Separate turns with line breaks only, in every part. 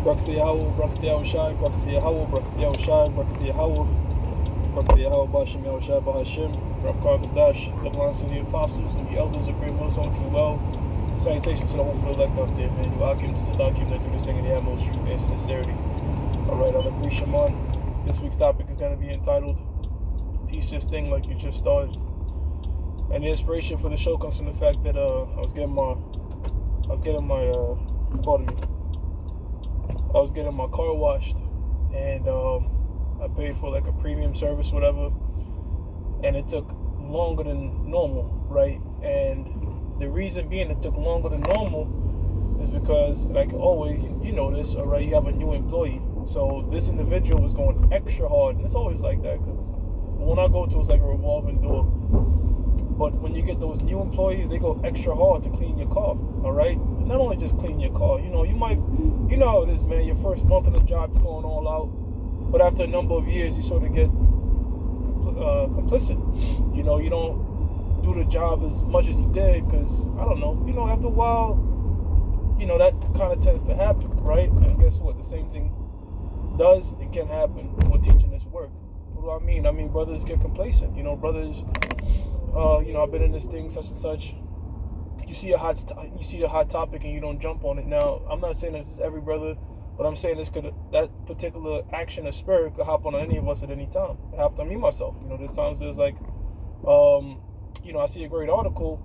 Barak Yahweh, Barak Yahweh, Barak Yahweh, Barak Yahweh, Barak Yahweh, Barak Yahweh, Bashim Yahweh, Bahashim, Barak Kadash, the belongs to the apostles and the elders of Great Muslim Jewel. Salutations to the hopeful elect out there, man. You Akim to Sadakim that do this thing in the utmost truth and sincerity. Alright, on the Krishaman, this week's topic is going to be entitled Teach This Thing Like You Just Started. And the inspiration for the show comes from the fact that I was getting my car washed, and I paid for like a premium service, whatever, and it took longer than normal, right? And the reason being it took longer than normal is because, like always, you know this, all right? You have a new employee, so this individual was going extra hard, and it's always like that because when I go to, it's like a revolving door. But when you get those new employees, they go extra hard to clean your car, all right? Not only just clean your car, you know how it is, man. Your first month on the job, you're going all out. But after a number of years, you sort of get complicit. You know, you don't do the job as much as you did because, I don't know, after a while, that kind of tends to happen, right? And guess what? The same thing does and can happen with teaching this work. What do I mean? I mean, brothers get complacent. Brothers... I've been in this thing, such and such. You see a hot topic and you don't jump on it. Now, I'm not saying this is every brother, but I'm saying that particular action or spirit could hop on any of us at any time. It happened on me myself. There's times there's like, I see a great article,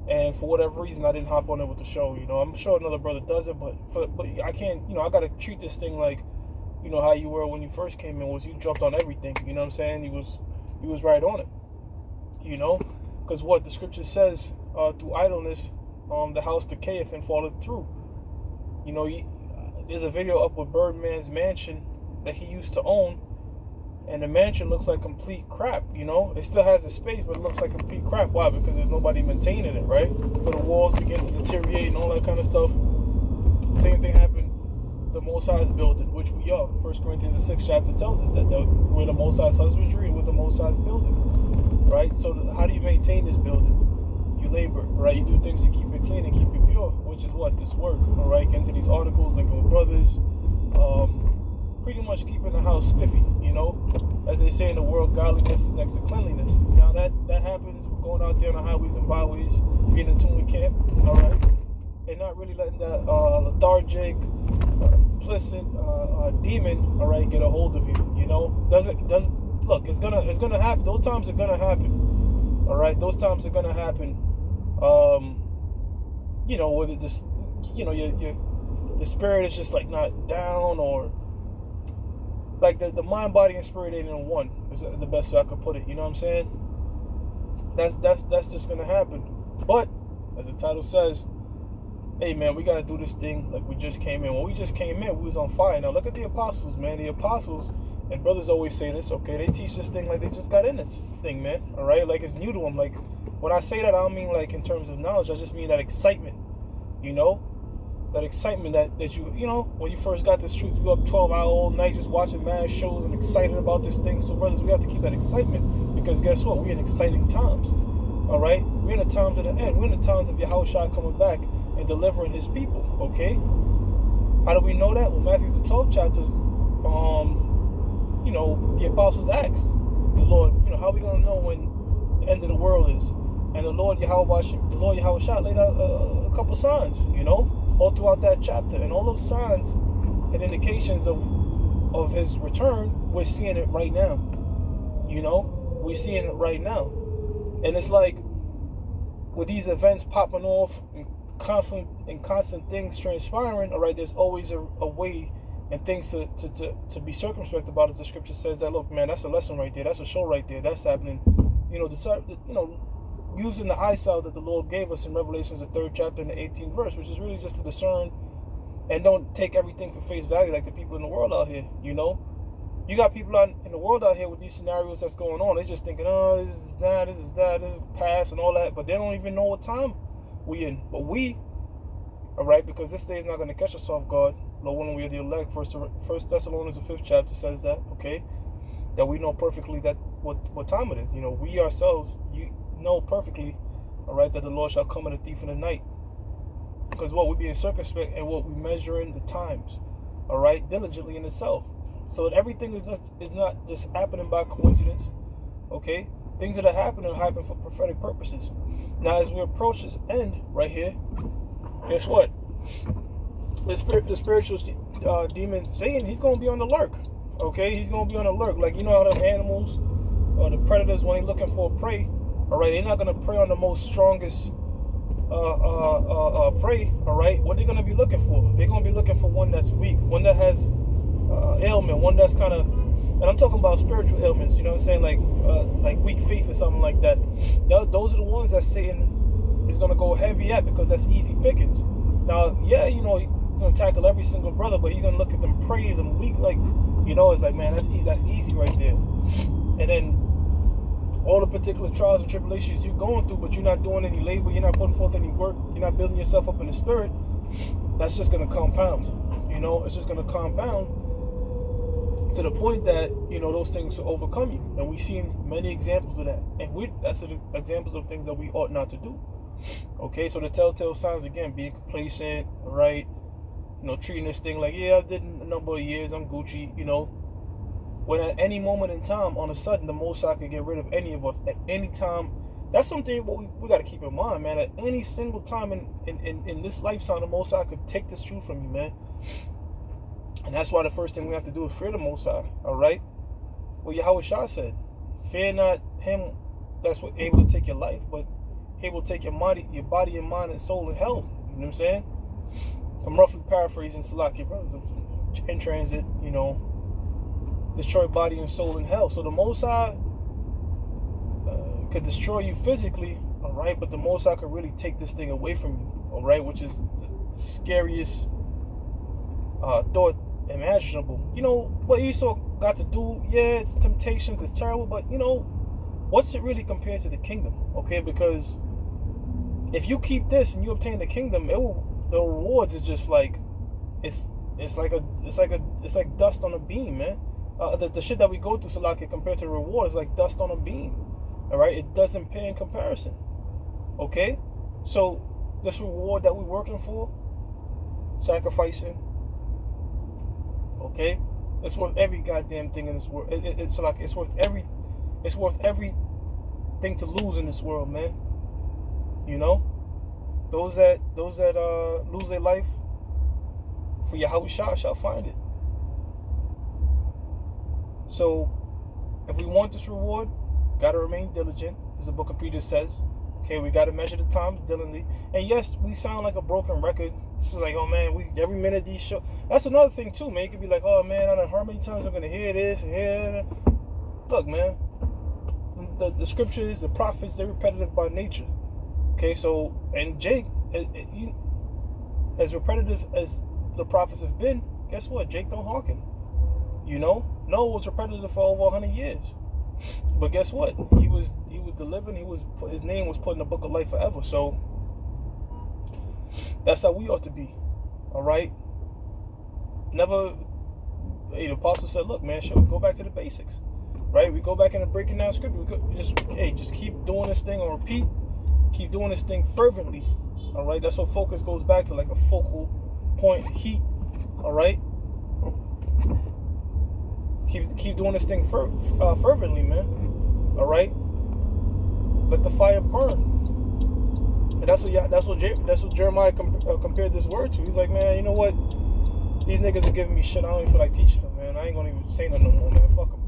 and for whatever reason I didn't hop on it with the show. I'm sure another brother does it, but I can't. I gotta treat this thing like, how you were when you first came in. Was you jumped on everything? You know what I'm saying? You was right on it. Because what the scripture says, through idleness, the house decayeth and falleth through. There's a video up with Birdman's mansion that he used to own, and the mansion looks like complete crap. It still has the space, but it looks like complete crap. Why? Because there's nobody maintaining it, right? So the walls begin to deteriorate and all that kind of stuff. Same thing happened with the Most High's building, which we are. 1 Corinthians the 6th chapter tells us that we're the Most High's husbandry and we're the Most High's building. Right? So how do you maintain this building? You labor, right? You do things to keep it clean and keep it pure, which is what? This work, all right? Get into these articles, linking with brothers, pretty much keeping the house spiffy, As they say in the world, godliness is next to cleanliness. Now that happens, we're going out there on the highways and byways, being in tune camp, all right? And not really letting that lethargic, complicit demon, all right, get a hold of you, Look, it's gonna happen. Those times are gonna happen. All right, those times are gonna happen. Whether this, your spirit is just like not down, or like the mind, body, and spirit ain't in one. Is the best way I could put it. You know what I'm saying? That's just gonna happen. But as the title says, hey man, we gotta do this thing like we just came in. When we just came in, we was on fire. Now look at the apostles, man. The apostles. And brothers always say this, okay? They teach this thing like they just got in this thing, man. All right? Like it's new to them. Like when I say that, I don't mean like in terms of knowledge. I just mean that excitement, That excitement that you, when you first got this truth, you up 12 hours all night just watching mad shows and excited about this thing. So brothers, we have to keep that excitement because guess what? We're in exciting times, all right? We're in the times of the end. We're in the times of Yahushua coming back and delivering his people, okay? How do we know that? Well, Matthew's the 12th chapters, the apostles asked the Lord, how are we going to know when the end of the world is? And the Lord Yahweh laid out a couple signs, all throughout that chapter. And all those signs and indications of his return, we're seeing it right now. We're seeing it right now. And it's like, with these events popping off and constant things transpiring, all right, there's always a way and things to be circumspect about, as the scripture says that, look, man, that's a lesson right there. That's a show right there. That's happening. Using the eyesight that the Lord gave us in Revelations, the 3rd chapter and the 18th verse, which is really just to discern and don't take everything for face value like the people in the world out here, You got people out in the world out here with these scenarios that's going on. They're just thinking, oh, this is that, this is past and all that, but they don't even know what time we in. But we, all right, because this day is not going to catch us off guard. Lord willing, we are the elect. First Thessalonians, the 5th chapter says that, okay, that we know perfectly that what time it is. We ourselves, know perfectly, all right, that the Lord shall come in a thief in the night. Because what we're being circumspect and what we're measuring the times, all right, diligently in itself. So everything is not just happening by coincidence, okay? Things that are happening for prophetic purposes. Now, as we approach this end right here, guess what? The spiritual demon Satan, he's going to be on the lurk, okay? He's going to be on the lurk. Like, you know how the animals or the predators, when they're looking for prey, all right, they're not going to prey on the most strongest prey, all right? What they're going to be looking for? They're going to be looking for one that's weak, one that has ailment, one that's kind of, and I'm talking about spiritual ailments, you know what I'm saying, like weak faith or something like that. Those are the ones that Satan is going to go heavy at, because that's easy pickings. Now, yeah, you know, he's going to tackle every single brother, but he's going to look at them praise them weak, like, you know, it's like, man, that's easy right there. And then all the particular trials and tribulations you're going through, but you're not doing any labor, you're not putting forth any work, you're not building yourself up in the spirit, that's just going to compound. You know, it's just going to compound to the point that, you know, those things will overcome you. And we've seen many examples of that. And that's the examples of things that we ought not to do. Okay, so the telltale signs, again, being complacent, right? You know, treating this thing like, yeah, I did a number of years, I'm Gucci, you know. When at any moment in time, on a sudden, the Most High could get rid of any of us at any time. That's something we got to keep in mind, man. At any single time in this lifetime, the Most High could take this truth from you, man. And that's why the first thing we have to do is fear the Most High, all right? Well, Yahweh Shah said, fear not him that's able to take your life, but he will take your body and mind and soul in hell. You know what I'm saying? I'm roughly paraphrasing Salaki, brothers, in transit, you know. Destroy body and soul in hell. So the Most High could destroy you physically, all right, but the Most High could really take this thing away from you, all right, which is the scariest thought imaginable. You know, what Esau got to do, yeah, it's temptations, it's terrible, but, you know, what's it really compared to the kingdom, okay? Because if you keep this and you obtain the kingdom, the rewards is just like, it's like dust on a beam, man. The shit that we go through, Salaki, compared to the reward, is like dust on a beam. All right, it doesn't pay in comparison. Okay, so this reward that we're working for, sacrificing, okay, it's worth every goddamn thing in this world. It's like it's worth everything to lose in this world, man. You know, those that lose their life for Yahweh shall find it. So, if we want this reward, got to remain diligent, as the book of Peter says. Okay, we got to measure the time diligently. And yes, we sound like a broken record. This is like, oh man, every minute these shows. That's another thing too, man. You could be like, oh man, I don't know how many times I'm going to hear this and hear that. Look, man, the scriptures, the prophets, they're repetitive by nature. Okay, so, and Jake, as repetitive as the prophets have been, guess what? Jake don't hearken. You know? Noah was repetitive for over 100 years. But guess what? He was delivered. His name was put in the book of life forever. So that's how we ought to be. All right? Never, the apostle said, look, man, go back to the basics. Right? We go back into breaking down scripture. Just keep doing this thing on repeat. Keep doing this thing fervently. All right? That's what focus goes back to, like a focal point heat. All right? Keep doing this thing fervently, man. All right. Let the fire burn. And that's what Jeremiah compared this word to. He's like, man, you know what? These niggas are giving me shit. I don't even feel like teaching them, man. I ain't gonna even say nothing no more, man. Fuck them.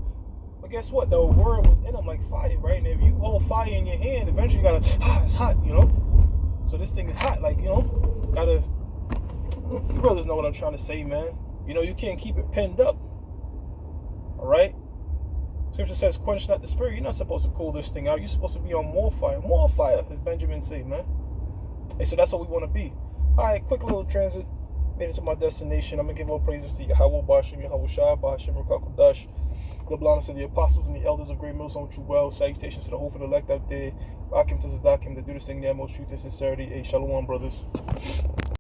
But guess what? The word was in them like fire, right? And if you hold fire in your hand, eventually you gotta, it's hot, you know. So this thing is hot, like, you know, gotta. You brothers know what I'm trying to say, man. You know, you can't keep it pinned up. All right. Scripture says, quench not the spirit. You're not supposed to cool this thing out. You're supposed to be on more fire, as Benjamin said, man. Hey, so that's what we want to be. All right, quick little transit. Made it to my destination. I'm going to give all praises to Yahweh Bashim, Yahweh Shah, Bashim, Rakakudash, the blindness of the apostles and the elders of Great Millstone True Well. Salutations to the whole for the elect out there. Akim to Zadakim, to do this thing in the most truth and sincerity. Hey, Shalom, brothers.